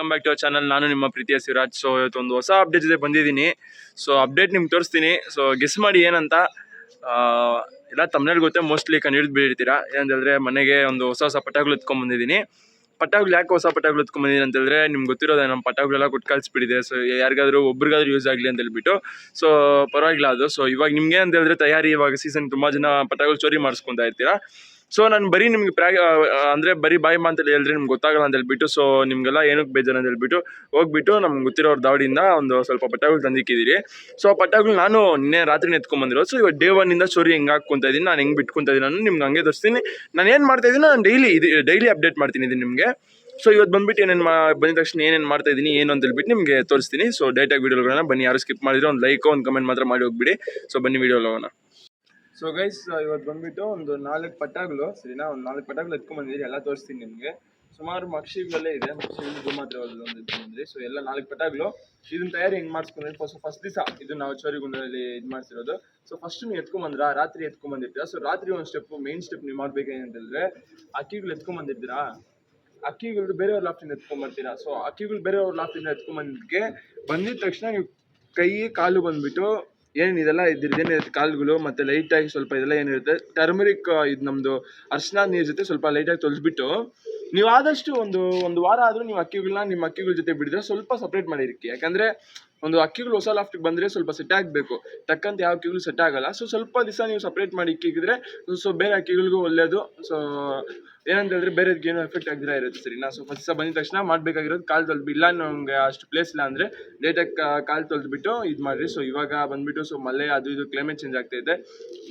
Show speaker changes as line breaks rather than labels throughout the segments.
Welcome back to our channel. ನಾನು ನಿಮ್ಮ ಪ್ರೀತಿಯ ಶಿವರಾಜ್. ಸೊ ಇವತ್ತೊಂದು ಹೊಸ ಅಪ್ಡೇಟ್ ಜೊತೆ ಬಂದಿದ್ದೀನಿ. ಸೊ ಅಪ್ಡೇಟ್ ನಿಮ್ಗೆ ತೋರಿಸ್ತೀನಿ. ಸೊ ಗೆಸ್ ಮಾಡಿ ಏನಂತ. ಎಲ್ಲ ತಮ್ಮನೇಲಿ ಗೊತ್ತೇ, ಮೋಸ್ಟ್ಲಿ ಕಂಡು ಬೀಳ್ತೀರಾ. ಏನಂತಂದರೆ ಮನೆಗೆ ಒಂದು ಹೊಸ ಪಟಾಗಳು ಎತ್ಕೊಂಡ್ಬಂದಿದ್ದೀನಿ. ಪಟಾಗಳು ಯಾಕೆ ಹೊಸ ಪಟಾಗಳು ಎತ್ಕೊಂಡ್ಬಂದಿದ್ದೀನಿ ಅಂತಂದರೆ ನಿಮ್ಗೆ ಗೊತ್ತಿರೋದೇ, ನಮ್ಮ ಪಟಾಗಳೆಲ್ಲ ಕೊಟ್ಟು ಕಳಿಸ್ಬಿಟ್ಟಿದೆ. ಸೊ ಯಾರಿಗಾದ್ರೂ ಒಬ್ರಿಗಾದ್ರೂ ಯೂಸ್ ಆಗಲಿ ಅಂತ ಹೇಳ್ಬಿಟ್ಟು. ಸೊ ಪರವಾಗಿಲ್ಲ ಅದು. ಸೊ ಇವಾಗ ನಿಮ್ಗೆ ಅಂತ ಹೇಳಿದ್ರೆ ತಯಾರಿ, ಇವಾಗ ಸೀಸನ್ ತುಂಬ ಜನ ಪಟಾಗಳು ಚೋರಿ ಮಾಡಿಸ್ಕೊತಾ ಇರ್ತೀರಾ. ಸೊ ನಾನು ಬರೀ ನಿಮ್ಗೆ ಅಂದರೆ ಬರೀ ಬಾಯಿ ಮಾತಲ್ಲಿ ಹೇಳಿದ್ರೆ ನಿಮ್ಗೆ ಗೊತ್ತಾಗಲ್ಲ ಅಂತ ಹೇಳ್ಬಿಟ್ಟು, ಸೊ ನಿಮಗೆಲ್ಲ ಏನಕ್ಕೆ ಬೇಜಾರು ಅಂತ ಹೇಳ್ಬಿಟ್ಟು ಹೋಗ್ಬಿಟ್ಟು ನಮ್ಗೆ ಗೊತ್ತಿರೋರು ದಾವಡಿಯಿಂದ ಒಂದು ಸ್ವಲ್ಪ ಪಟಾಗಳು ತಂದಿಕ್ಕಿದ್ದೀರಿ. ಸೊ ಆ ಪಟಾಗಳು ನಾನು ನಿನ್ನೆ ರಾತ್ರಿ ಎತ್ಕೊಂಡ್ಬಂದಿರೋದು. ಸೊ ಇವಾಗ ಡೇ 1 ಚೋರಿ ಹೆಂಗೆ ಹಾಕ್ಕೊಂತ ಇದ್ದೀನಿ, ನಾನು ಹೆಂಗೆ ಬಿಟ್ಕೊತಾ ಇದ್ದೀನಿ ನಾನು ನಿಮ್ಗೆ ಹಂಗೆ ತೋರಿಸ್ತೀನಿ. ನಾನು ಏನು ಮಾಡ್ತಾ ಇದ್ದೀನಿ, ನಾನು ಡೈಲಿ ಅಪ್ಡೇಟ್ ಮಾಡ್ತೀನಿ ಇದು ನಿಮಗೆ. ಸೊ ಇವತ್ತು ಬಂದ್ಬಿಟ್ಟು ಬಂದಿದ ತಕ್ಷಣ ಏನೇನು ಮಾಡ್ತಾ ಇದ್ದೀನಿ ಏನು ಅಂತ ಹೇಳ್ಬಿಟ್ಟು ನಿಮಗೆ ತೋರಿಸ್ತೀನಿ. ಸೊ ಡೈರೆಕ್ಟಾಗಿ ವೀಡಿಯೋಗಳನ್ನ ಬನ್ನಿ. ಯಾರು ಸ್ಕಿಪ್ ಮಾಡಿದ್ರೆ ಒಂದು ಲೈಕ್ ಒಂದು ಕಮೆಂಟ್ ಮಾತ್ರ ಮಾಡಿ ಹೋಗ್ಬಿಡಿ. ಸೊ ಬನ್ನಿ ವೀಡಿಯೋ ಹೋಗೋಣ. ಸೊ ಗೈಸ್, ಇವತ್ತು ಬಂದ್ಬಿಟ್ಟು ಒಂದು 4 ಪಟಾಗಳು, ಸರಿನಾ, ಒಂದು 4 ಪಟಾಗಳು ಎತ್ಕೊಂಡ್ಬಂದಿದ್ದೀರಿ. ಎಲ್ಲ ತೋರಿಸ್ತೀನಿ ನಿಮಗೆ. ಸುಮಾರು ಮಕ್ಷಿಗಳಲ್ಲೇ ಇದೆ, ಮಕ್ಷಿಗಳು ಮಾತ್ರ ಒಂದು ಎತ್ಕೊಂಡ್ಬಂದಿರಿ. ಸೊ ಎಲ್ಲ 4 ಪಟಾಗಳು. ಇದನ್ನ ತಯಾರಿ ಹೆಂಗೆ ಮಾಡಿಸ್ಕೊಂಡ್ರೆ, ಫಸ್ಟ್ ದಿವಸ ಇದು ನಾವು ಚೋರಿಗುಂಡದಲ್ಲಿ ಇದು ಮಾಡ್ತಿರೋದು. ಸೊ ಫಸ್ಟ್ ನೀವು ಎತ್ಕೊಂಡ್ಬಂದ್ರಾ, ರಾತ್ರಿ ಎತ್ಕೊಂಡ್ಬಂದಿರ್ತೀರಾ. ಸೊ ರಾತ್ರಿ ಒಂದು ಮೇನ್ ಸ್ಟೆಪ್ ನೀವು ಮಾಡ್ಬೇಕೇನಂತಂದರೆ, ಅಕ್ಕಿಗಳು ಎತ್ಕೊಂಡ್ಬಂದಿರ್ತೀರಾ, ಅಕ್ಕಿಗಳು ಬೇರೆಯವ್ರ ಲಾಫ್ಟಿಂದ ಎತ್ಕೊಂಡ್ಬರ್ತೀರಾ. ಸೊ ಅಕ್ಕಿಗಳು ಬೇರೆಯವ್ರ ಲಾಫ್ಟಿಂದ ಎತ್ಕೊಂಡ್ಬಂದಿದ್ದಕ್ಕೆ ಬಂದಿದ ತಕ್ಷಣ ನೀವು ಕೈ ಕಾಲು ಬಂದ್ಬಿಟ್ಟು ಏನೇನು ಇದೆಲ್ಲ ಇದ್ರದ್ದೇನಿರುತ್ತೆ ಕಾಲುಗಳು, ಮತ್ತು ಲೈಟಾಗಿ ಸ್ವಲ್ಪ ಇದೆಲ್ಲ ಏನಿರುತ್ತೆ ಟರ್ಮರಿಕ್, ಇದು ನಮ್ಮದು ಅರ್ಶಿನ ನೀರು ಜೊತೆ ಸ್ವಲ್ಪ ಲೈಟಾಗಿ ತೊಳೆದ್ಬಿಟ್ಟು ನೀವು ಆದಷ್ಟು ಒಂದು ವಾರ ಆದರೂ ನೀವು ಅಕ್ಕಿಗಳನ್ನ ನಿಮ್ಮ ಅಕ್ಕಿಗಳ ಜೊತೆ ಬಿಡಿದ್ರೆ ಸ್ವಲ್ಪ ಸಪ್ರೇಟ್ ಮಾಡಿರಿಕ್ಕಿ. ಯಾಕಂದರೆ ಒಂದು ಅಕ್ಕಿಗಳು ಹೊಸ ಲಾಫ್ಟಿಗೆ ಬಂದರೆ ಸ್ವಲ್ಪ ಸೆಟ್ ಆಗಬೇಕು, ಟಕ್ಕಂತ ಯಾವ ಅಕ್ಕಿಗಳು ಸೆಟ್ ಆಗಲ್ಲ. ಸೊ ಸ್ವಲ್ಪ ದಿವಸ ನೀವು ಸಪ್ರೇಟ್ ಮಾಡಿ ಇಕ್ಕಿದ್ರೆ ಸೊ ಬೇರೆ ಅಕ್ಕಿಗಳಿಗೂ ಒಳ್ಳೆಯದು. ಸೊ ಏನಂತ ಹೇಳಿದ್ರೆ ಬೇರೆದಕ್ಕೆ ಏನೂ ಎಫೆಕ್ಟ್ ಆಗದಿರ ಇರುತ್ತೆ, ಸರಿನಾ. ಸೊ ಫಸ್ಟ್ ದಿವಸ ಬಂದಿದ ತಕ್ಷಣ ಮಾಡಬೇಕಾಗಿರೋದು ಕಾಲು ತೊಳೆದ್ಬಿಟ್ಟು, ಇಲ್ಲ ನಮಗೆ ಅಷ್ಟು ಪ್ಲೇಸ್ ಇಲ್ಲ ಅಂದರೆ ಡೇಟಾಗಿ ಕಾಲು ತೊಳೆದ್ಬಿಟ್ಟು ಇದು ಮಾಡಿರಿ. ಸೊ ಇವಾಗ ಬಂದುಬಿಟ್ಟು ಸೊ ಮಳೆ ಅದು ಇದು ಕ್ಲೈಮೇಟ್ ಚೇಂಜ್ ಆಗ್ತಾಯಿದೆ,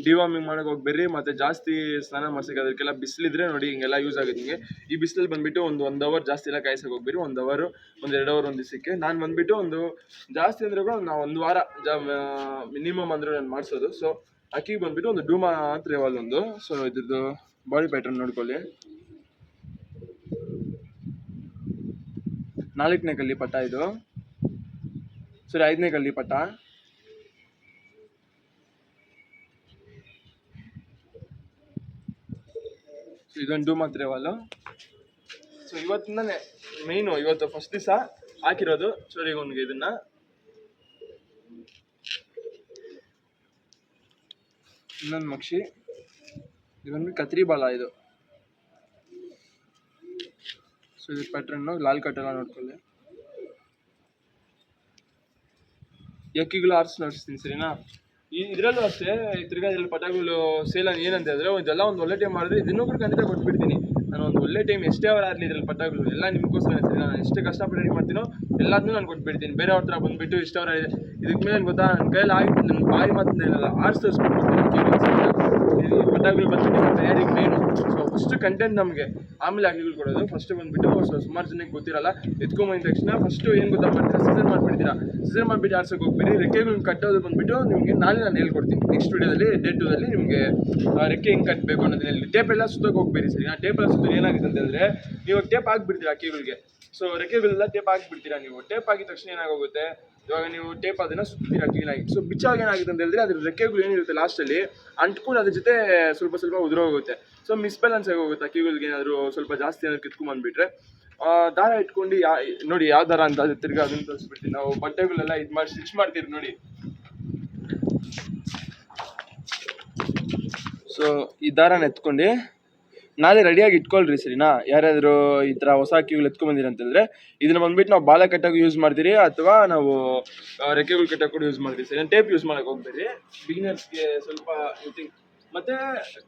ಡಿವಾರ್ಮಿಂಗ್ ಮಾಡೋಕೆ ಹೋಗ್ಬೇಡ್ರಿ. ಮತ್ತು ಜಾಸ್ತಿ ಸ್ನಾನ ಮಾಡ್ಸೋಕೆ ಅದಕ್ಕೆಲ್ಲ ಬಿಸಿಲಿದ್ರೆ ನೋಡಿ ಹಿಂಗೆಲ್ಲ ಯೂಸ್ ಆಗುತ್ತೆ ನಿಮಗೆ. ಈ ಬಿಸಿಲಲ್ಲಿ ಬಂದುಬಿಟ್ಟು ಒಂದು ಅವರ್ ಜಾಸ್ತಿ ಎಲ್ಲ ಕಾಯಿಸೋಕೆ ಹೋಗ್ಬೇಡಿ. 1 ಅವರ್ 2 ಅವರ್ ಒಂದು ದಿವಸಕ್ಕೆ. ನಾನು ಬಂದುಬಿಟ್ಟು ಒಂದು ಜಾಸ್ತಿ ಅಂದರೆ ಕೂಡ ನಾವು 1 ವಾರ ಮಿನಿಮಮ್ ಅಂದರೆ ನಾನು ಮಾಡಿಸೋದು. ಸೊ ಅಕ್ಕಿಗೆ ಬಂದುಬಿಟ್ಟು ಒಂದು ಡೂಮಾ ತ್ರೇವಾಲ್ ಒಂದು. ಸೊ ಇದ್ರದ್ದು ಬಾಡಿ ಪ್ಯಾಟರ್ನ್ ನೋಡ್ಕೊಳ್ಳಿ. 4ನೇ ಕಲ್ಲಿ ಪಟ ಇದು, ಸರಿ 5ನೇ ಕಲ್ಲಿ ಪಟ. ಸೊ ಇದೊಂದು ಡೂಮಾ ತ್ರೇವಾಲು. ಸೊ ಇವತ್ತಿಂದನೇ ಮೇಯ್ನು, ಇವತ್ತು ಫಸ್ಟ್ ದಿವಸ ಹಾಕಿರೋದು ಚೋರಿಗೊಂದಿಗೆ ಇದನ್ನ. ಇನ್ನೊಂದು ಮಕ್ಷಿ, ಇದೊಂದು ಕತ್ರಿ ಬಾಲ ಇದು. ಸೊ ಇದು ಪ್ಯಾಟ್ರನ್ನು ಲಾಲ್ ಕಟ್ಟೆಲ್ಲ ನೋಡ್ಕೊಳ್ಳಿ. ಅಕ್ಕಿಗಳು ಆರಿಸಿ ನೋಡಿಸ್ತೀನಿ, ಸರಿನಾ. ಇದರಲ್ಲೂ ಅಷ್ಟೇ, ತಿರ್ಗಾ ಇದ್ರಲ್ಲಿ ಪಟಾಗಳು ಸೇಲ್ ಏನಂತ ಹೇಳಿದ್ರೆ ಇದೆಲ್ಲ ಒಂದು ಒಳ್ಳೆ ಟೈಮ್ ಮಾಡಿದ್ರೆ ಇದನ್ನೂ ಕೂಡ ಖಂಡಿತ ಕೊಟ್ಬಿಡ್ತೀನಿ. ನಾನು ಒಂದು ಒಳ್ಳೆ ಟೈಮ್ ಎಷ್ಟೇ ಅವರ್ ಆಗಲಿ ಇದ್ರಲ್ಲಿ ಪಟಾಗಳು ಎಲ್ಲ ನಿಮಗೋಸ್ಕರ, ಸರಿ. ನಾನು ಎಷ್ಟು ಕಷ್ಟಪಟ್ಟು ರೆಡಿ ಮಾಡ್ತೀನೋ ಎಲ್ಲದನ್ನೂ ನಾನು ಕೊಟ್ಬಿಡ್ತೀನಿ. ಬೇರೆ ಅವ್ರ ಹತ್ರ ಬಂದುಬಿಟ್ಟು ಇಷ್ಟ ಅವರ ಇದಕ್ಕೆ ಮೇಲೆ ಗೊತ್ತಾ, ನನ್ನ ಕೈಯಲ್ಲಿ ಆಗಿತ್ತು, ನನ್ನ ಬಾಯಿ ಮಾತನ್ನೆಲ್ಲ ಆರಿಸ್ಕೊಡ್ತೀನಿ. ಪಟಾಗಳು ಬಂದ್ಬಿಟ್ಟು ತಯಾರಿಗೆ ಮೇನು. ಸೊ ಫಸ್ಟ್ ಕಂಟೆಂಟ್ ನಮಗೆ, ಆಮೇಲೆ ಅಕ್ಕಿಗಳು ಕೊಡೋದು. ಫಸ್ಟ್ ಬಂದುಬಿಟ್ಟು ಸೊ ಸುಮಾರು ಜನಕ್ಕೆ ಗೊತ್ತಿರಲ್ಲ, ಎತ್ಕೊಂಬಂದ ತಕ್ಷಣ ಫಸ್ಟು ಏನು ಗೊತ್ತಾ ಮಾಡ್ತೀರಾ, ಸೀಸನ್ ಮಾಡಿಬಿಡ್ತೀರಾ. ಸೀಸನ್ ಮಾಡಿಬಿಟ್ಟು ಆರ್ಸೋಕೆ ಹೋಗ್ಬೇಡಿ. ರೆಕ್ಕೆಗಳನ್ನ ಕಟ್ಟೋದು ಬಂದುಬಿಟ್ಟು ನಿಮಗೆ ನಾಳೆ ನಾನು ಹೇಳ್ಕೊಡ್ತೀನಿ ನೆಕ್ಸ್ಟ್ ವೀಡಿಯೋದಲ್ಲಿ, ಡೇ 2ದಲ್ಲಿ ನಿಮಗೆ ರೆಕ್ಕೆ ಹೆಂಗೆ ಕಟ್ಟಬೇಕು ಅನ್ನೋದ್ರಲ್ಲಿ. ಟೇಪ್ ಎಲ್ಲ ಸುತ್ತೋಕೆ ಹೋಗ್ಬೇಡಿ, ಸರಿ. ಆ ಟೇಪ್ ಎಲ್ಲ ಸುತ್ತೋದು ಏನಾಗುತ್ತೆ ಅಂತ ಹೇಳಿದ್ರೆ, ನೀವು ಟೇಪ್ ಹಾಕ್ಬಿಡ್ತೀರಾ ಅಕ್ಕಿಗಳಿಗೆ. ಸೊ ರೆಕ್ಕೆಗಳೆಲ್ಲ ಟೇಪ್ ಹಾಕಿಬಿಡ್ತೀರಾ. ನೀವು ಟೇಪ್ ಹಾಕಿದ ತಕ್ಷಣ ಏನಾಗೋಗುತ್ತೆ, ಇವಾಗ ನೀವು ಟೇಪ್ ಅದನ್ನು ಸುತ್ತೀರಾ ಕ್ಲೀನಾಗಿ. ಸೊ ಬಿಚ್ಚಾಗ ಏನಾಗುತ್ತೆ ಅಂತ ಹೇಳಿದ್ರೆ ಅದ್ರ ರೆಕ್ಕೆಗಳು ಏನಿರುತ್ತೆ ಲಾಸ್ಟಲ್ಲಿ ಅಂಟ್ಕೊಂಡು ಅದ್ರ ಜೊತೆ ಸ್ವಲ್ಪ ಉದುರೋಗುತ್ತೆ. ಸೊ ಮಿಸ್ಬ್ಯಾಲೆನ್ಸ್ ಆಗೋಗುತ್ತೆ. ಅಕ್ಕಿಗಳಿಗೆ ಏನಾದರೂ ಸ್ವಲ್ಪ ಜಾಸ್ತಿ ಏನಾದ್ರು ಕಿತ್ಕೊಂಡ್ಬಂದುಬಿಟ್ರೆ ದಾರ ಇಟ್ಕೊಂಡು ನೋಡಿ ಯಾವ ದಾರ ಅಂತ ಅದು ತಿರ್ಗಿ ಅದನ್ನು ತೋರಿಸ್ಬಿಡ್ತೀವಿ ನಾವು. ಬಟ್ಟೆಗಳೆಲ್ಲ ಇದು ಮಾಡಿ ಸ್ಟಿಚ್ ಮಾಡ್ತೀವಿ ನೋಡಿ. ಸೊ ಈ ದಾರನ ಎತ್ಕೊಂಡು ನಾಳೆ ರೆಡಿಯಾಗಿ ಇಟ್ಕೊಳ್ರಿ, ಸರಿನಾ. ಯಾರಾದರೂ ಈ ಥರ ಹೊಸ ಅಕ್ಕಿಗಳು ಎತ್ಕೊಂಡ್ಬಂದಿರಿ ಅಂತಂದರೆ ಇದನ್ನು ಬಂದುಬಿಟ್ಟು ನಾವು ಬಾಲ ಕಟ್ಟೋಕೆ ಯೂಸ್ ಮಾಡ್ತೀರಿ, ಅಥವಾ ನಾವು ರೆಕ್ಕೆಗಳು ಕಟ್ಟೋಕೆ ಕೂಡ ಯೂಸ್ ಮಾಡ್ತೀವಿ, ಸರಿ. ಟೇಪ್ ಯೂಸ್ ಮಾಡೋಕೆ ಹೋಗ್ಬೇಡಿ, ಬಿಗಿನರ್ಸ್ಗೆ ಸ್ವಲ್ಪ ಥಿಂಕ್. ಮತ್ತು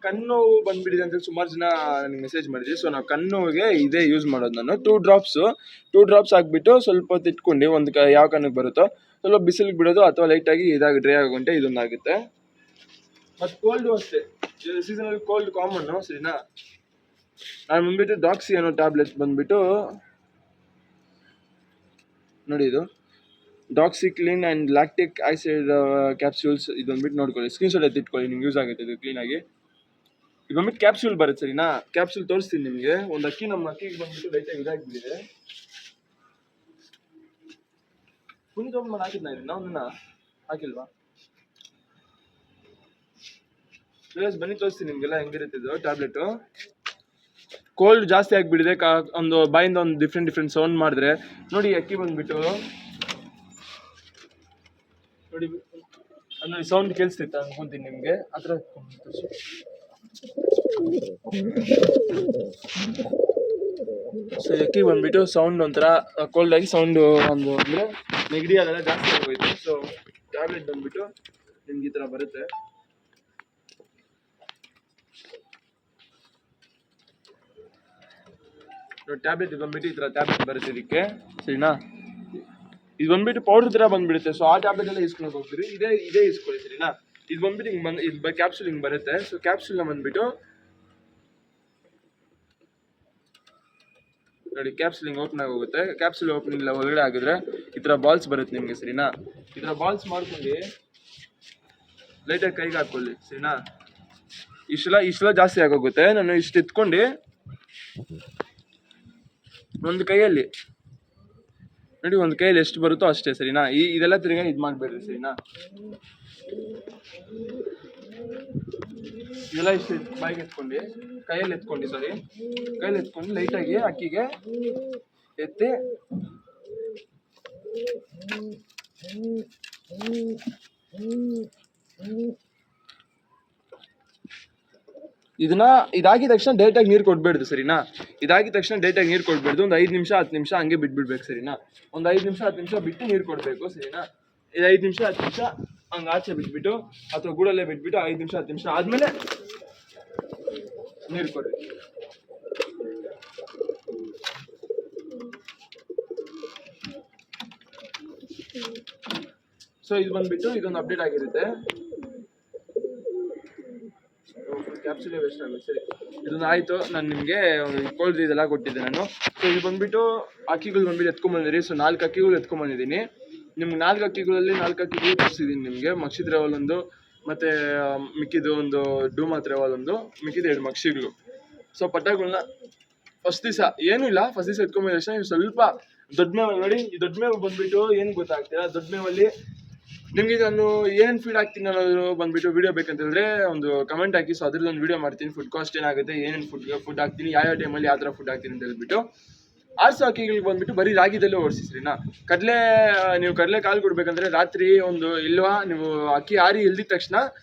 ಕಣ್ಣು ಬಂದುಬಿಟ್ಟಿದೆ ಅಂತೇಳಿ ಸುಮಾರು ಜನ ನನಗೆ ಮೆಸೇಜ್ ಮಾಡಿದ್ರಿ. ಸೊ ನಾವು ಕಣ್ಣುಗೆ ಇದೇ ಯೂಸ್ ಮಾಡೋದು. ನಾನು 2 ಡ್ರಾಪ್ಸ್ ಹಾಕ್ಬಿಟ್ಟು ಸ್ವಲ್ಪ ಹೊತ್ತು ಇಟ್ಕೊಂಡು ಯಾವ ಕಣ್ಣಿಗೆ ಬರುತ್ತೋ ಸ್ವಲ್ಪ ಬಿಸಿಲಿಗೆ ಬಿಡೋದು, ಅಥವಾ ಲೈಟಾಗಿ ಇದಾಗಿ ಡ್ರೈ ಆಗುಂಟೆ ಇದೊಂದಾಗುತ್ತೆ. ಮತ್ತು ಕೋಲ್ಡು ಅಷ್ಟೇ, ಸೀಸನಲ್ಲಿ ಕೋಲ್ಡ್ ಕಾಮನ್ನು, ಸರಿನಾ. ನಾನು ಬಂದುಬಿಟ್ಟು ಡಾಕ್ಸಿ ಅನ್ನೋ ಟ್ಯಾಬ್ಲೆಟ್ಸ್ ಬಂದುಬಿಟ್ಟು ನೋಡಿ, ಇದು ಡಾಕ್ಸಿಕ್ಲಿನ್ ಆ್ಯಂಡ್ ಲ್ಯಾಕ್ಟಿಕ್ ಆಸಿಡ್ ಕ್ಯಾಪ್ಸೂಲ್ಸ್. ಇದು ಬಂದುಬಿಟ್ಟು ನೋಡ್ಕೊಳ್ಳಿ, ಸ್ಕ್ರೀನ್ಶಾಟ್ ಎತ್ತಿಟ್ಕೊಳ್ಳಿ, ನಿಮ್ಗೆ ಯೂಸ್ ಆಗುತ್ತೆ ಇದು ಕ್ಲೀನಾಗಿ. ಇದು ಬಂದುಬಿಟ್ಟು ಕ್ಯಾಪ್ಸೂಲ್ ಬರುತ್ತೆ, ಸರಿನಾ. ಕ್ಯಾಪ್ಸೂಲ್ ತೋರಿಸ್ತೀನಿ ನಿಮಗೆ. ಒಂದು ಅಕ್ಕಿ, ನಮ್ಮ ಅಕ್ಕಿಗೆ ಬಂದುಬಿಟ್ಟು ಲೈಟಾಗಿ ಇದಾಗಿಬಿಟ್ಟಿದೆ. ಕುಂದು ಹಾಕಿದ್ನ ಇದನ್ನ ಒಂದನ್ನ ಹಾಕಿಲ್ವಾ? ಬನ್ನಿ ತೋರಿಸ್ತೀನಿ ನಿಮಗೆಲ್ಲ ಹೆಂಗಿರುತ್ತೆ ಇದು ಟ್ಯಾಬ್ಲೆಟು. ಕೋಲ್ಡ್ ಜಾಸ್ತಿ ಆಗಿಬಿಟ್ಟಿದೆ. ಒಂದು ಬಾಯಿಂದ ಒಂದು ಡಿಫ್ರೆಂಟ್ ಸೌಂಡ್ ಮಾಡಿದ್ರೆ ನೋಡಿ ಅಕ್ಕಿ ಬಂದ್ಬಿಟ್ಟು ನೋಡಿ ನೋಡಿ ಸೌಂಡ್ ಕೇಳಿಸ್ತಿತ್ತ ಅನ್ಕೊಂತೀನಿ ನಿಮಗೆ. ಆ ಥರ ಸೊ ಅಕ್ಕಿ ಬಂದ್ಬಿಟ್ಟು ಸೌಂಡ್ ಒಂಥರ ಕೋಲ್ಡ್ ಆಗಿ ಸೌಂಡು ಒಂದು ಅಂದರೆ ನೆಗಡಿ ಅದೆಲ್ಲ ಜಾಸ್ತಿ ಆಗೋಯ್ತು. ಸೊ ಟ್ಯಾಬ್ಲೆಟ್ ಬಂದ್ಬಿಟ್ಟು ನಿಮ್ಗೆ ಈ ಥರ ಬರುತ್ತೆ. ಟ್ಯಾಬ್ಲೆಟ್ ಬಂದ್ಬಿಟ್ಟು ಈ ಥರ ಟ್ಯಾಬ್ಲೆಟ್ ಬರುತ್ತೆ ಇದಕ್ಕೆ, ಸರಿನಾ. ಇದು ಬಂದ್ಬಿಟ್ಟು ಪೌಡರ್ ಥರ ಬಂದ್ಬಿಡುತ್ತೆ. ಸೊ ಆ ಟ್ಯಾಬ್ಲೆಟ್ ಎಲ್ಲ ಇಸ್ಕೊಳಕ್ಕೆ ಹೋಗ್ತೀರಿ, ಇದೇ ಇಸ್ಕೊಳ್ಳಿ, ಸರಿನಾ. ಇದು ಬಂದ್ಬಿಟ್ಟು ಹಿಂಗೆ ಇದು ಕ್ಯಾಪ್ಸೂಲ್ ಹಿಂಗೆ ಬರುತ್ತೆ. ಸೊ ಕ್ಯಾಪ್ಸೂಲ್ನ ಬಂದ್ಬಿಟ್ಟು ನೋಡಿ ಕ್ಯಾಪ್ಸೂಲ್ ಹಿಂಗೆ ಓಪನ್ ಆಗಿ ಹೋಗುತ್ತೆ. ಕ್ಯಾಪ್ಸೂಲ್ ಓಪನಿಂಗ್ ಇಲ್ಲ ಒಳಗಡೆ ಆಗಿದ್ರೆ ಈ ಥರ ಬಾಲ್ಸ್ ಬರುತ್ತೆ ನಿಮಗೆ, ಸರಿನಾ. ಈ ಥರ ಬಾಲ್ಸ್ ಮಾಡ್ಕೊಂಡು ಲೈಟಾಗಿ ಕೈಗೆ ಹಾಕ್ಕೊಳ್ಳಿ, ಸರಿನಾ. ಇಷ್ಟೆಲ್ಲ ಜಾಸ್ತಿ ಆಗೋಗುತ್ತೆ. ನಾನು ಇಷ್ಟು ಎತ್ಕೊಂಡು ಒಂದು ಕೈಯಲ್ಲಿ ನೋಡಿ, ಒಂದು ಕೈಯಲ್ಲಿ ಎಷ್ಟು ಬರುತ್ತೋ ಅಷ್ಟೇ, ಸರಿನಾ. ಇದೆಲ್ಲ ತಿರ್ಗಾ ಇದು ಮಾಡಬೇಡ್ರಿ, ಸರಿನಾ. ಇದೆಲ್ಲ ಇಷ್ಟು ಬಾಯಿಗೆ ಎತ್ಕೊಂಡು ಕೈಯಲ್ಲಿ ಎತ್ಕೊಂಡು ಲೈಟಾಗಿ ಅಕ್ಕಿಗೆ ಎತ್ತಿ ಇದಾಗಿದ ತಕ್ಷಣ ಡೈರೆಕ್ಟಾಗಿ ನೀರು ಕೊಡ್ಬೇಡ್ದು, ಸರಿನಾ. ಇದಾಗಿದ ತಕ್ಷಣ ಡೈರೆಕ್ಟಾಗಿ ನೀರು ಕೊಡ್ಬೇಡ್ದು. ಒಂದು 5 ನಿಮಿಷ 10 ನಿಮಿಷ ಹಂಗೆ ಬಿಟ್ಬಿಡ್ಬೇಕು, ಸರಿನಾ. ಒಂದು 5 ನಿಮಿಷ 10 ನಿಮಿಷ ಬಿಟ್ಟು ನೀರು ಕೊಡಬೇಕು, ಸರಿನಾ. ಇದು 5 ನಿಮಿಷ 10 ನಿಮಿಷ ಹಂಗೆ ಆಚೆ ಬಿಟ್ಬಿಟ್ಟು ಅಥವಾ ಗೂಡಲ್ಲೇ ಬಿಟ್ಬಿಟ್ಟು 5 ನಿಮಿಷ 10 ನಿಮಿಷ ಆದಮೇಲೆ ನೀರು ಕೊಡಿ. ಸೊ ಇದು ಬಂದ್ಬಿಟ್ಟು ಇದೊಂದು ಅಪ್ಡೇಟ್ ಆಗಿರುತ್ತೆ. ಕ್ಯಾಪ್ಸೂಲೇ ವೇಸ್ಟ್ ಆಗುತ್ತೆ, ಸರಿ. ಇದೊಂದು ಆಯಿತು. ನಾನು ನಿಮಗೆ ಕೋಲ್ಡ್ ಇದೆಲ್ಲ ಕೊಟ್ಟಿದ್ದೆ ನಾನು. ಸೊ ಇದು ಬಂದ್ಬಿಟ್ಟು ಅಕ್ಕಿಗಳು ಬಂದ್ಬಿಟ್ಟು ಎತ್ಕೊಂಡ್ಬಂದಿರಿ. ಸೊ 4 ಅಕ್ಕಿಗಳು ಎತ್ಕೊಂಡ್ಬಂದಿದ್ದೀನಿ. ನಿಮ್ಗೆ 4 ಅಕ್ಕಿಗಳಲ್ಲಿ 4 ಅಕ್ಕಿಗಳು ತೋರಿಸಿದ್ದೀನಿ ನಿಮಗೆ. ಮಕ್ಷಿ ದ್ರವಲ್ ಒಂದು, ಮತ್ತು ಮಿಕ್ಕಿದ್ದು ಒಂದು ಡೂಮಾ ದ್ರವಲ್ ಒಂದು, ಮಿಕ್ಕಿದ್ದು 2 ಮಕ್ಷಿಗಳು. ಸೊ ಪಟಾಗಳನ್ನ ಫಸ್ಟ್ ದಿವಸ ಏನೂ ಇಲ್ಲ, ಫಸ್ಟ್ ದಿವಸ ಎತ್ಕೊಂಬಂದ ತಕ್ಷಣ ನೀವು ಸ್ವಲ್ಪ ದೊಡ್ಡ ಮೇವಲ್ಲಿ ನೋಡಿ. ಈ ದೊಡ್ಡ ಮೇವು ಬಂದ್ಬಿಟ್ಟು ಏನು ಗೊತ್ತಾಗ್ತೀರಾ, ದೊಡ್ಡ ಮೇವಲ್ಲಿ ನಿಮಗೆ ನಾನು ಏನೇನು ಫೀಡ್ ಹಾಕ್ತೀನಿ ಅನ್ನೋದು ಬಂದ್ಬಿಟ್ಟು ವೀಡಿಯೋ ಬೇಕಂತಂದರೆ ಒಂದು ಕಮೆಂಟ್ ಹಾಕಿ. ಸೊ ಅದ್ರದ್ದು ಒಂದು ವೀಡಿಯೋ ಮಾಡ್ತೀನಿ. ಫುಡ್ ಕಾಸ್ಟ್ ಏನಾಗುತ್ತೆ, ಏನೇನು ಫುಡ್ ಹಾಕ್ತೀನಿ, ಯಾವ ಟೈಮಲ್ಲಿ ಯಾವ ಥರ ಫುಡ್ ಹಾಕ್ತೀನಿ ಅಂತ ಹೇಳ್ಬಿಟ್ಟು. ಆರ್ಸೋ ಅಕ್ಕಿಗಳಿಗೆ ಬಂದ್ಬಿಟ್ಟು ಬರೀ ರಾಗಿದಲ್ಲೇ ಓಡಿಸಿದ್ರಿನಾ. ನೀವು ಕಡಲೆ ಕಾಳು ಕೊಡ್ಬೇಕಂದ್ರೆ ರಾತ್ರಿ ನೀವು ಅಕ್ಕಿ ಆರಿ ಇಲ್ದಿದ ತಕ್ಷಣ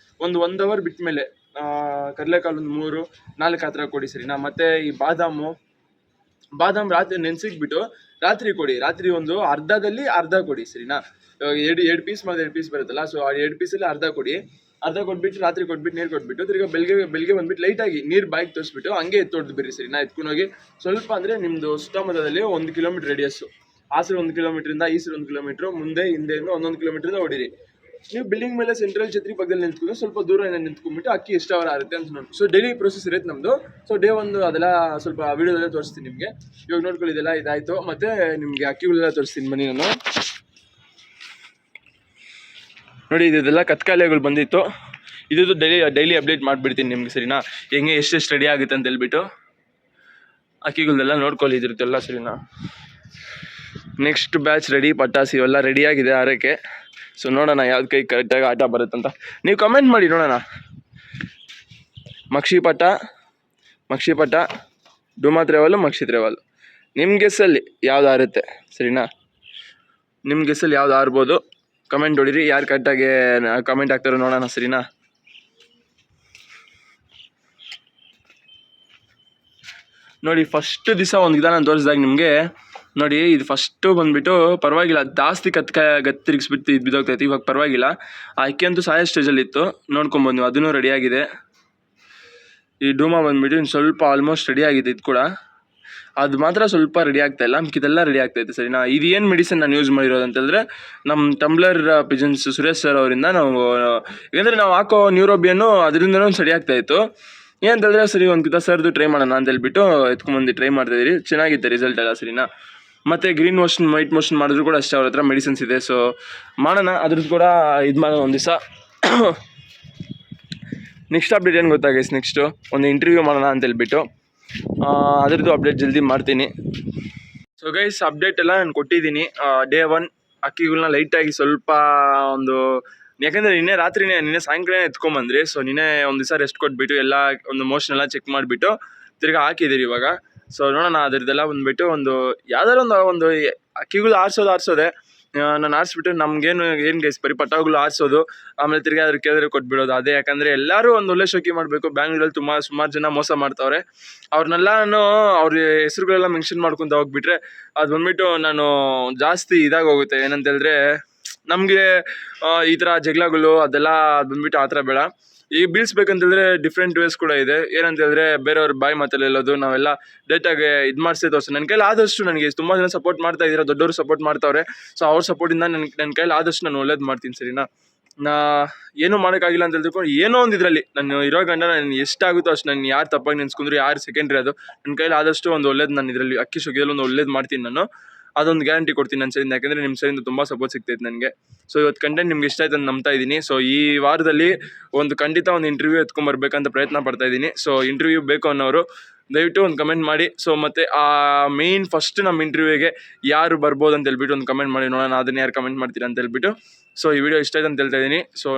ಒಂದು 1 ಅವರ್ ಬಿಟ್ಟ ಮೇಲೆ ಕಡಲೆಕಾಳು ಒಂದು 3-4 ಆ ಥರ ಕೊಡಿ, ಸರಿನಾ. ಮತ್ತು ಈ ಬಾದಾಮ್ ರಾತ್ರಿ ನೆನೆಸಿಕ್ಬಿಟ್ಟು ರಾತ್ರಿ ಕೊಡಿ. ರಾತ್ರಿ ಒಂದು ಅರ್ಧದಲ್ಲಿ ಅರ್ಧ ಕೊಡಿ, ಸರಿನಾ. 2 ಪೀಸ್ ಮತ್ತು 2 ಪೀಸ್ ಬರುತ್ತಲ್ಲ, ಸೊ ಆ 2 ಪೀಸಲ್ಲಿ ಅರ್ಧ ಕೊಡಿ. ಅರ್ಧ ಕೊಟ್ಬಿಟ್ಟು ರಾತ್ರಿ ಕೊಟ್ಬಿಟ್ಟು ನೀರು ಕೊಟ್ಬಿಟ್ಟು ತಿರ್ಗಿ ಬೆಳಿಗ್ಗೆ ಬಂದ್ಬಿಟ್ಟು ಲೈಟಾಗಿ ನೀರು ಬಾಯಿಗೆ ತೋರಿಸ್ಬಿಟ್ಟು ಹಂಗೆ ಎತ್ತೊಡ್ದು ಬಿಡ್ರಿ, ಸರಿನಾ. ಎತ್ಕೊಂಡೋಗಿ ಸ್ವಲ್ಪ ಅಂದರೆ ನಿಮ್ಮದು ಸುತ್ತಮುತ್ತದಲ್ಲಿ 1 ಕಿಲೋಮೀಟ್ರ್ ರೇಡಿಯಸ್ಸು, ಆಸರು 1 ಕಿಲೋಮೀಟ್ರಿಂದ ಈಸರು 1 ಕಿಲೋಮೀಟ್ರು, ಮುಂದೆ ಹಿಂದೆಯಿಂದ 1 ಕಿಲೋಮೀಟ್ರಿಂದ ಹೊಡೀರಿ. ನೀವು ಬಿಲ್ಡಿಂಗ್ ಮೇಲೆ ಸೆಂಟ್ರಲ್ ಛತ್ರಿ ಪಕ್ಕದಲ್ಲಿ ನಿಂತ್ಕೊಂಡು ಸ್ವಲ್ಪ ದೂರದಿಂದ ನಿಂತ್ಕೊಂಡ್ಬಿಟ್ಟು ಅಕ್ಕಿ ಎಷ್ಟು ಅವರ್ ಆಗುತ್ತೆ ಅಂತ ನೋಡಿ. ಸೊ ಡೈಲಿ ಪ್ರೊಸೆಸ್ ಇರುತ್ತೆ ನಮ್ಮದು. ಸೊ ಡೇ 1 ಅದೆಲ್ಲ ಸ್ವಲ್ಪ ವೀಡಿಯೋದಲ್ಲೇ ತೋರಿಸ್ತೀನಿ ನಿಮಗೆ. ಇವಾಗ ನೋಡ್ಕೊಳ್ಳಿ, ಇದೆಲ್ಲ ಇದಾಯಿತು. ಮತ್ತು ನಿಮಗೆ ಅಕ್ಕಿಗಳೆಲ್ಲ ತೋರಿಸ್ತೀನಿ ಬನ್ನಿ. ನಾನು ನೋಡಿ ಇದೆಲ್ಲ ಕತ್ಕಾಲೆಗಳು ಬಂದಿತ್ತು. ಇದು ಡೈಲಿ ಅಪ್ಡೇಟ್ ಮಾಡಿಬಿಡ್ತೀನಿ ನಿಮ್ಗೆ, ಸರಿನಾ. ಹೆಂಗೆ ಎಷ್ಟೆಷ್ಟು ರೆಡಿ ಆಗುತ್ತೆ ಅಂತ ಹೇಳ್ಬಿಟ್ಟು ಅಕ್ಕಿಗಳನ್ನೆಲ್ಲ ನೋಡ್ಕೊಳ್ಳಿ ಇದ್ರದ್ದೆಲ್ಲ, ಸರಿನಾ. ನೆಕ್ಸ್ಟ್ ಬ್ಯಾಚ್ ರೆಡಿ, ಪಟಾಸಿ ಇವೆಲ್ಲ ರೆಡಿಯಾಗಿದೆ ಆರಕ್ಕೆ. ಸೊ ನೋಡೋಣ ಯಾವ್ದು ಕೈ ಕರೆಕ್ಟಾಗಿ ಆಟ ಬರುತ್ತಂತ ನೀವು ಕಮೆಂಟ್ ಮಾಡಿ ನೋಡೋಣ. ಮಕ್ಷಿ ಪಟ ಡೂಮಾ ದ್ರವಲ್, ಮಕ್ಷಿ ದ್ರವಲ್, ನಿಮ್ಮ ಗೆಸ್ಸಲ್ಲಿ ಯಾವ್ದು ಆರುತ್ತೆ, ಸರಿನಾ. ನಿಮ್ಮ ಗೆಸ್ಸಲ್ಲಿ ಯಾವ್ದು ಆರ್ಬೋದು ಕಮೆಂಟ್ ಹೊಡೀರಿ. ಯಾರು ಕರೆಕ್ಟಾಗಿ ಕಮೆಂಟ್ ಹಾಕ್ತಾರೋ ನೋಡೋಣ, ಸರಿನಾ. ನೋಡಿ ಫಸ್ಟ್ ದಿವಸ ಒಂದು ನಾನು ತೋರಿಸಿದಾಗ ನಿಮಗೆ ನೋಡಿ, ಇದು ಫಸ್ಟು ಬಂದುಬಿಟ್ಟು ಪರವಾಗಿಲ್ಲ, ಜಾಸ್ತಿ ಗತ್ತಿರಿಗಿಸ್ಬಿಟ್ಟು ಇದು ಬಿದ್ದೋಗ್ತೈತೆ. ಇವಾಗ ಪರವಾಗಿಲ್ಲ. ಆ ಅಕ್ಕಿ ಅಂತೂ ಸಾಯೋ ಸ್ಟೇಜಲ್ಲಿತ್ತು, ನೋಡ್ಕೊಬೋದು ನೀವು. ಅದೂ ರೆಡಿಯಾಗಿದೆ. ಈ ಡೂಮಾ ಬಂದುಬಿಟ್ಟು ಇನ್ನು ಸ್ವಲ್ಪ ಆಲ್ಮೋಸ್ಟ್ ರೆಡಿಯಾಗಿದೆ. ಇದು ಕೂಡ ಅದು ಮಾತ್ರ ಸ್ವಲ್ಪ ರೆಡಿ ಆಗ್ತಾಯಿಲ್ಲ, ಮಿಕ್ಕಿದೆಲ್ಲ ರೆಡಿ ಆಗ್ತೈತೆ, ಸರಿನಾ. ಇದು ಏನು ಮೆಡಿಸಿನ್ ನಾನು ಯೂಸ್ ಮಾಡಿರೋದು ಅಂತಂದರೆ ನಮ್ಮ ಟಂಬ್ಲರ್ ಪಿಜನ್ಸ್ ಸುರೇಶ್ ಸರ್ ಅವರಿಂದ ನಾವು, ಯಾಕಂದರೆ ನಾವು ಹಾಕೋ ನ್ಯೂರೋಬಿಯನ್ನು ಅದರಿಂದನೂ ಸರಿ ಆಗ್ತಾಯಿತ್ತು. ಏನಂತಂದರೆ ಸರಿ ಒಂದು ಸರ್ದು ಟ್ರೈ ಮಾಡೋಣ ಅಂತ ಹೇಳ್ಬಿಟ್ಟು ಎತ್ಕೊಂಡ್ಬಂದು ಟ್ರೈ ಮಾಡ್ತಾಯಿದ್ದೀರಿ. ಚೆನ್ನಾಗಿತ್ತು ರಿಸಲ್ಟ್ ಎಲ್ಲ, ಸರಿನಾ. ಮತ್ತು ಗ್ರೀನ್ ಮೋಷನ್ ವೈಟ್ ಮೋಷನ್ ಮಾಡಿದ್ರು ಕೂಡ ಅಷ್ಟೇ, ಅವ್ರ ಹತ್ರ ಮೆಡಿಸಿನ್ಸ್ ಇದೆ. ಸೊ ಮಾಡೋಣ, ಅದ್ರದ್ದು ಕೂಡ ಇದು ಮಾಡೋಣ ಒಂದು ದಿವಸ. ನೆಕ್ಸ್ಟ್ ಅಪ್ಡೇಟ್ ಏನು ಗೊತ್ತಾ ಗೈಸ್, ನೆಕ್ಸ್ಟು ಒಂದು ಇಂಟರ್ವ್ಯೂ ಮಾಡೋಣ ಅಂತ ಹೇಳ್ಬಿಟ್ಟು ಅದರದ್ದು ಅಪ್ಡೇಟ್ ಜಲ್ದಿ ಮಾಡ್ತೀನಿ. ಸೊ ಗೈಸ್ ಅಪ್ಡೇಟ್ ಎಲ್ಲ ನಾನು ಕೊಟ್ಟಿದ್ದೀನಿ. ಡೇ 1 ಅಕ್ಕಿಗಳನ್ನ ಲೈಟಾಗಿ ಸ್ವಲ್ಪ ಒಂದು, ಯಾಕೆಂದರೆ ನಿನ್ನೆ ಸಾಯಂಕಾಲ ಎತ್ಕೊಂಬಂದ್ರಿ. ಸೊ ನಿನ್ನೆ ಒಂದು ದಿವಸ ರೆಸ್ಟ್ ಕೊಟ್ಬಿಟ್ಟು ಎಲ್ಲ ಒಂದು ಮೋಷನ್ ಎಲ್ಲ ಚೆಕ್ ಮಾಡಿಬಿಟ್ಟು ತಿರ್ಗಾ ಹಾಕಿದ್ದೀರಿ ಇವಾಗ. ಸೊ ನೋಡೋಣ ಅದರದ್ದೆಲ್ಲ ಬಂದುಬಿಟ್ಟು ಒಂದು ಯಾವ್ದಾರು ಒಂದು ಅಕ್ಕಿಗಳು ಆರಿಸೋದೇ. ನಾನು ಆರಿಸ್ಬಿಟ್ಟು ನಮಗೇನು ಗೈಸ್ ಬರೀ ಪಟಾಗಳು ಆರಿಸೋದು, ಆಮೇಲೆ ತಿರ್ಗಿ ಅದ್ರ ಕೇಳಿದ್ರೆ ಕೊಟ್ಬಿಡೋದು ಅದೇ. ಯಾಕಂದರೆ ಎಲ್ಲರೂ ಒಂದು ಒಳ್ಳೆ ಶೋಕಿ ಮಾಡಬೇಕು. ಬ್ಯಾಂಗ್ಳೂರಲ್ಲಿ ಸುಮಾರು ಜನ ಮೋಸ ಮಾಡ್ತಾವ್ರೆ. ಅವ್ರನ್ನೆಲ್ಲ ನಾನು ಅವ್ರ ಹೆಸರುಗಳೆಲ್ಲ ಮೆನ್ಷನ್ ಮಾಡ್ಕೊತ ಹೋಗ್ಬಿಟ್ರೆ ಅದು ಬಂದ್ಬಿಟ್ಟು ನಾನು ಜಾಸ್ತಿ ಇದಾಗಿ ಹೋಗುತ್ತೆ. ಏನಂತ ಹೇಳಿದ್ರೆ ನಮಗೆ ಈ ಥರ ಜಗಳಗಳು ಅದೆಲ್ಲ ಬಂದ್ಬಿಟ್ಟು ಆ ಥರ ಬೇಡ. ಈಗ ಬೀಳ್ಸ್ಬೇಕಂತೇಳಿದ್ರೆ ಡಿಫ್ರೆಂಟ್ ವೇಸ್ ಕೂಡ ಇದೆ. ಏನಂತ ಹೇಳಿದ್ರೆ ಬೇರೆಯವ್ರ ಬಾಯಿ ಮಾತಲ್ಲಿ ಹೇಳೋದು, ನಾವೆಲ್ಲ ಡೇಟಾಗಿ ಇದು ಮಾಡಿಸಿ ತೋರಿಸಿ. ನನ್ನ ಕೈಲಿ ಆದಷ್ಟು ನನಗೆ ತುಂಬ ಜನ ಸಪೋರ್ಟ್ ಮಾಡ್ತಾ ಇದ್ದೀರಾ, ದೊಡ್ಡವರು ಸಪೋರ್ಟ್ ಮಾಡ್ತಾವ್ರೆ. ಸೊ ಅವ್ರ ಸಪೋರ್ಟಿಂದ ನನ್ನ ಕೈಲಿ ಆದಷ್ಟು ನಾನು ಒಳ್ಳೇದು ಮಾಡ್ತೀನಿ, ಸರಿನಾ. ಏನೂ ಮಾಡೋಕ್ಕಾಗಿಲ್ಲ ಅಂತ ಹೇಳ್ತಿಕೊಂಡು ಏನೋ ಒಂದು ಇದರಲ್ಲಿ ನಾನು ಇರೋ ಗಂಡ ನಾನು ಎಷ್ಟಾಗುತ್ತೋ ಅಷ್ಟು ನಾನು ಯಾರು ತಪ್ಪಾಗಿ ನೆನೆಸ್ಕೊಂಡ್ರು, ಯಾರು ಸೆಕೆಂಡ್ರಿ ಅದು ನನ್ನ ಕೈಲಿ ಆದಷ್ಟು ಒಂದು ಒಳ್ಳೇದು ನಾನು ಇದರಲ್ಲಿ ಅಕ್ಕಿ ಶೋಕಿಯಲ್ಲಿ ಒಂದು ಒಳ್ಳೇದು ಮಾಡ್ತೀನಿ. ನಾನು ಅದೊಂದು ಗ್ಯಾರಂಟಿ ಕೊಡ್ತೀನಿ ನನ್ನ ಸೈಡಿಂದ. ಯಾಕೆಂದರೆ ನಿಮ್ಮ ಸೈಡಿಂದ ತುಂಬ ಸಪೋರ್ಟ್ ಸಿಗ್ತೈತೆ ನನಗೆ. ಸೊ ಇವತ್ತು ಕಂಟೆಂಟ್ ನಿಮ್ಗೆ ಇಷ್ಟ ಆಯ್ತು ಅಂತ ನಂಬ್ತಾ ಇದ್ದೀನಿ. ಸೊ ಈ ವಾರದಲ್ಲಿ ಖಂಡಿತ ಒಂದು ಇಂಟರ್ವ್ಯೂ ಎತ್ಕೊಂಬರ್ಬೇಕಂತ ಪ್ರಯತ್ನ ಪಡ್ತಾ ಇದ್ದೀನಿ. ಸೊ ಇಂಟರ್ವ್ಯೂ ಬೇಕು ಅನ್ನೋರು ದಯವಿಟ್ಟು ಒಂದು ಕಮೆಂಟ್ ಮಾಡಿ. ಸೊ ಮತ್ತು ಆ ಮೇಯ್ನ್ ಫಸ್ಟ್ ನಮ್ಮ ಇಂಟರ್ವ್ಯೂಗೆ ಯಾರು ಬರ್ಬೋದು ಅಂತ ಹೇಳ್ಬಿಟ್ಟು ಒಂದು ಕಮೆಂಟ್ ಮಾಡಿ ನೋಡೋಣ, ಅದನ್ನು ಯಾರು ಕಮೆಂಟ್ ಮಾಡ್ತೀರಾ ಅಂತ ಹೇಳ್ಬಿಟ್ಟು. ಸೊ ಈ ವಿಡಿಯೋ ಇಷ್ಟ ಆಯ್ತು ಅಂತ ಹೇಳ್ತಾ ಇದ್ದೀನಿ. ಸೊ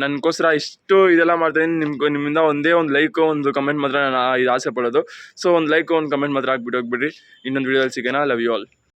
ನನಗೋಸ್ಕರ ಇಷ್ಟು ಇದೆಲ್ಲ ಮಾಡ್ತಾಯಿದ್ದೀನಿ. ನಿಮ್ಮಿಂದ ಒಂದೇ ಒಂದು ಲೈಕ್ ಒಂದು ಕಮೆಂಟ್ ಮಾತ್ರ ನಾನು ಇದು ಆಸೆ ಪಡೋದು. ಸೊ ಒಂದು ಲೈಕ್ ಒಂದು ಕಮೆಂಟ್ ಮಾತ್ರ ಹಾಕ್ಬಿಟ್ಟು ಹೋಗ್ಬಿಡ್ರಿ. ಇನ್ನೊಂದು ವಿಡಿಯೋದಲ್ಲಿ ಸಿಗೋಣ. Love you all.